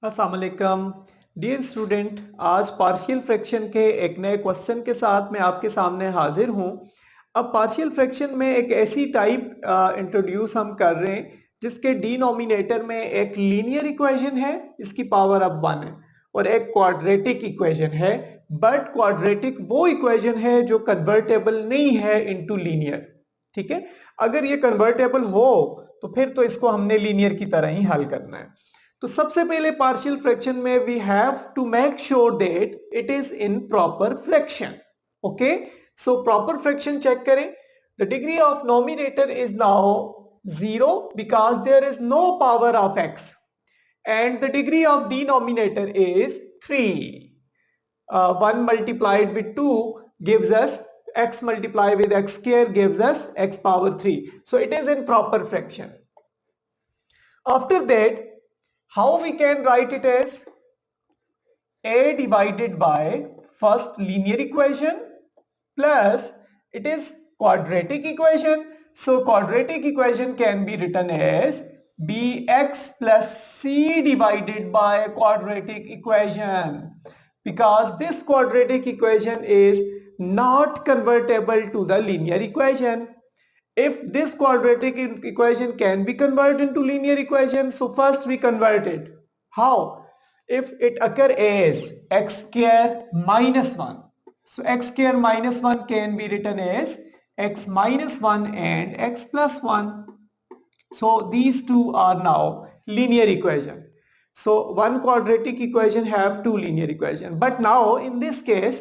अस्सलाम वालेकुम dear student. आज पार्शियल फ्रैक्शन के एक नए क्वेश्चन के साथ मैं आपके सामने हाजिर हूँ। अब पार्शियल फ्रैक्शन में एक ऐसी टाइप इंट्रोड्यूस हम कर रहे हैं जिसके डिनोमिनेटर में एक लीनियर इक्वेशन है, इसकी पावर अब 1 है, और एक क्वाड्रेटिक इक्वेशन है। बट क्वाड्रेटिक वो इक्वेशन है जो कन्वर्टेबल नहीं है इनटू लीनियर। ठीक है, अगर ये कन्वर्टेबल हो तो फिर तो इसको हमने लीनियर की तरह ही हल करना है। तो सबसे पहले पार्शियल फ्रैक्शन में we have to make sure that it is in proper fraction. Okay, so proper fraction check करें। The degree of nominator is now 0 because there is no power of x and the degree of denominator is 3. 1 multiplied with 2 gives us x multiplied with x square gives us x power 3. So it is in proper fraction. After that, how we can write it as a divided by first linear equation plus it is quadratic equation. So quadratic equation can be written as bx plus c divided by quadratic equation, because this quadratic equation is not convertible to the linear equation. If this quadratic equation can be converted into linear equation, so first we convert it. How? If it occur as x square minus 1, so x square minus 1 can be written as x minus 1 and x plus 1. So these two are now linear equation. So one quadratic equation have two linear equation. But now in this case,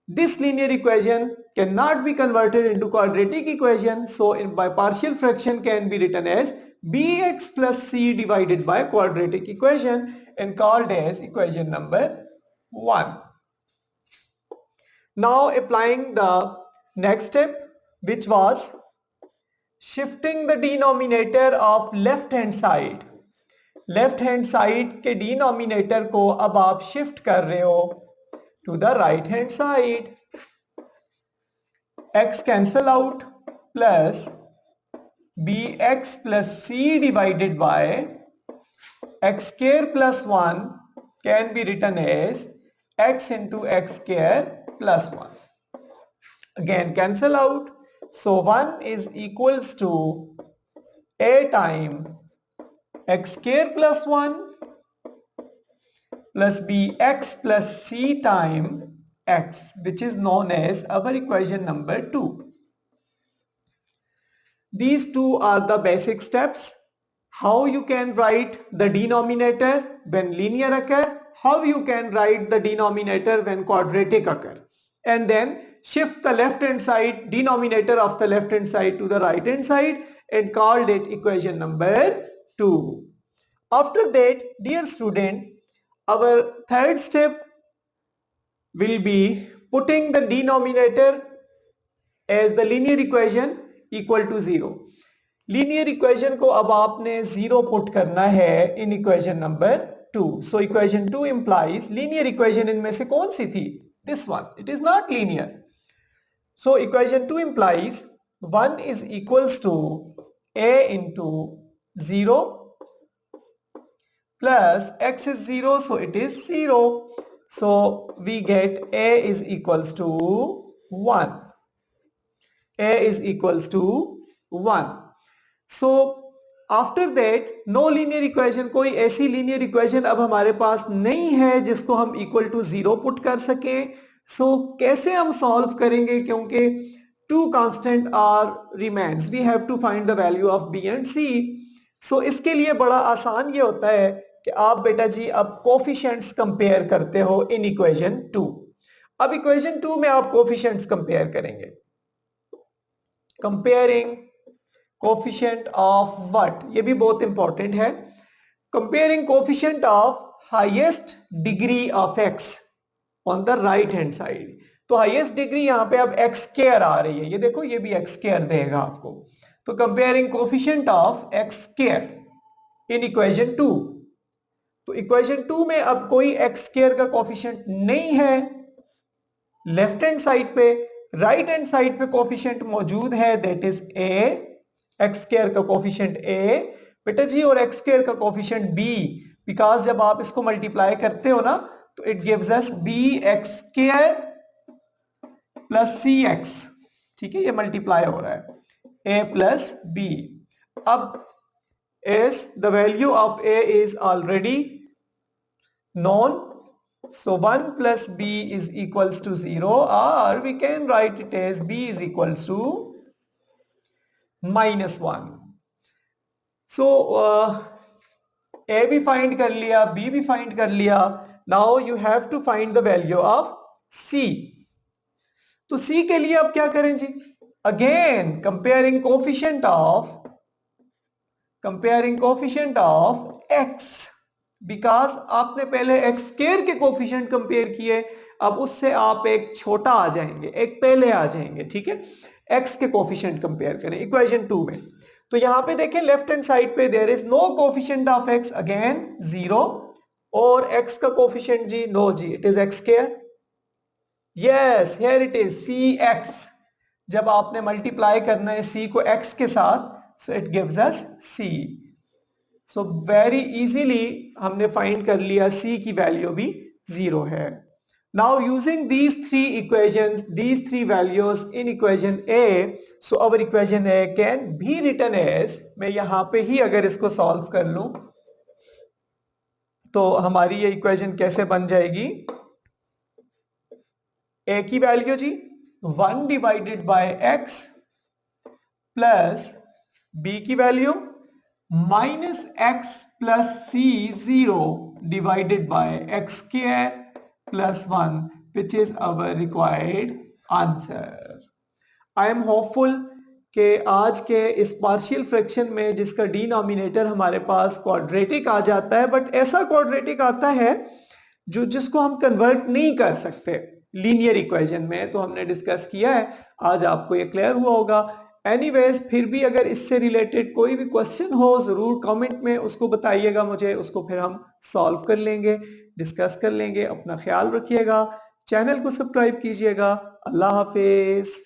this linear equation cannot be converted into quadratic equation. So by partial fraction can be written as bx plus c divided by quadratic equation and called as equation number 1. Now applying the next step, which was shifting the denominator of left hand side. Left hand side के denominator को अब आप shift कर रहे हो to the right hand side. x cancel out plus bx plus c divided by x square plus 1 can be written as x into x square plus 1। Again cancel out, so 1 is equals to a time x square plus 1 plus bx plus c time x, which is known as our equation number 2. These two are the basic steps. How you can write the denominator when linear occur, how you can write the denominator when quadratic occur, and then shift the left hand side denominator of the left hand side to the right hand side and called it equation number 2. After that, dear student, our third step will be putting the denominator as the linear equation equal to 0. Linear equation को अब आपने 0 put करना है in equation number 2. So equation 2 implies linear equation इनमें से कौन सी थी? This one. It is not linear. So equation 2 implies 1 is equals to a into 0 plus x is 0, so it is 0. So we get a is equals to 1. A is equals to 1. So after that, no linear equation, कोई ऐसी linear equation अब हमारे पास नहीं है जिसको हम equal to 0 put कर सके। So कैसे हम solve करेंगे, क्योंकि two constant are remains, we have to find the value of b and c. So इसके लिए बड़ा आसान ये होता है कि आप बेटा जी अब कोफिशिएंट्स कंपेयर करते हो इन इक्वेशन 2। अब इक्वेशन 2 में आप कोफिशिएंट्स कंपेयर करेंगे। कंपेयरिंग कोफिशिएंट ऑफ व्हाट, ये भी बहुत इंपॉर्टेंट है। Comparing coefficient of highest degree of x on the right hand side. तो हाईएस्ट डिग्री यहां पे अब एक्स स्क्वायर आ रही है, ये देखो ये भी एक्स स्क्वायर देगा आपको। तो comparing coefficient of x square in equation 2। तो इक्वेशन 2 में अब कोई एक्स स्क्वायर का कोफिशिएंट नहीं है लेफ्ट हैंड साइड पे। राइट हैंड साइड पे कोफिशिएंट मौजूद है, that is a, x square का कोफिशिएंट ए बेटा जी, और एक्स स्क्वायर का कोफिशिएंट बी। बिकॉज जब आप इसको मल्टीप्लाई करते हो ना तो it gives us bx² plus cx। ठीक है, ये मल्टीप्लाई हो रहा है a प्लस b। अब as the value of a is already known, so 1 plus b is equals to 0, or we can write it as b is equals to -1। so a भी find कर लिया, b भी find कर लिया। Now you have to find the value of c। तो c के लिए अब क्या करें जी? Again comparing coefficient of x, because आपने पहले x स्क्वायर के कोफिशिएंट कंपेयर किए, अब उससे आप एक छोटा आ जाएंगे, एक पहले आ जाएंगे। ठीक है, x के कोफिशिएंट कंपेयर करें इक्वेशन 2 में। तो यहां पे देखें लेफ्ट हैंड साइड पे there is no coefficient of x, again 0, और x का कोफिशिएंट जी नो जी, it is x square. Yes, here it is cx। जब आपने मल्टीप्लाई करना है c को x के साथ, so it gives us c। So very easily हमने फाइंड कर लिया c की वैल्यू भी 0 है। Now using these three equations, these three values in equation a, so our equation a can be written as, मैं यहां पे ही अगर इसको सॉल्व कर लूं तो हमारी ये इक्वेशन कैसे बन जाएगी? a की वैल्यू जी 1 divided by x plus b की value -x plus c 0 divided by x square plus 1, which is our required answer। I am hopeful कि आज के इस पार्शियल फ्रैक्शन में जिसका डिनोमिनेटर हमारे पास क्वाड्रेटिक आ जाता है, बट ऐसा क्वाड्रेटिक आता है जिसको हम कन्वर्ट नहीं कर सकते लीनियर इक्वेशन में, तो हमने डिस्कस किया है, आज आपको ये क्लियर हुआ होगा। एनीवेज, फिर भी अगर इससे रिलेटेड कोई भी क्वेश्चन हो जरूर कमेंट में उसको बताइएगा मुझे, उसको फिर हम सॉल्व कर लेंगे, डिस्कस कर लेंगे। अपना ख्याल रखिएगा, चैनल को सब्सक्राइब कीजिएगा। अल्लाह हाफिज।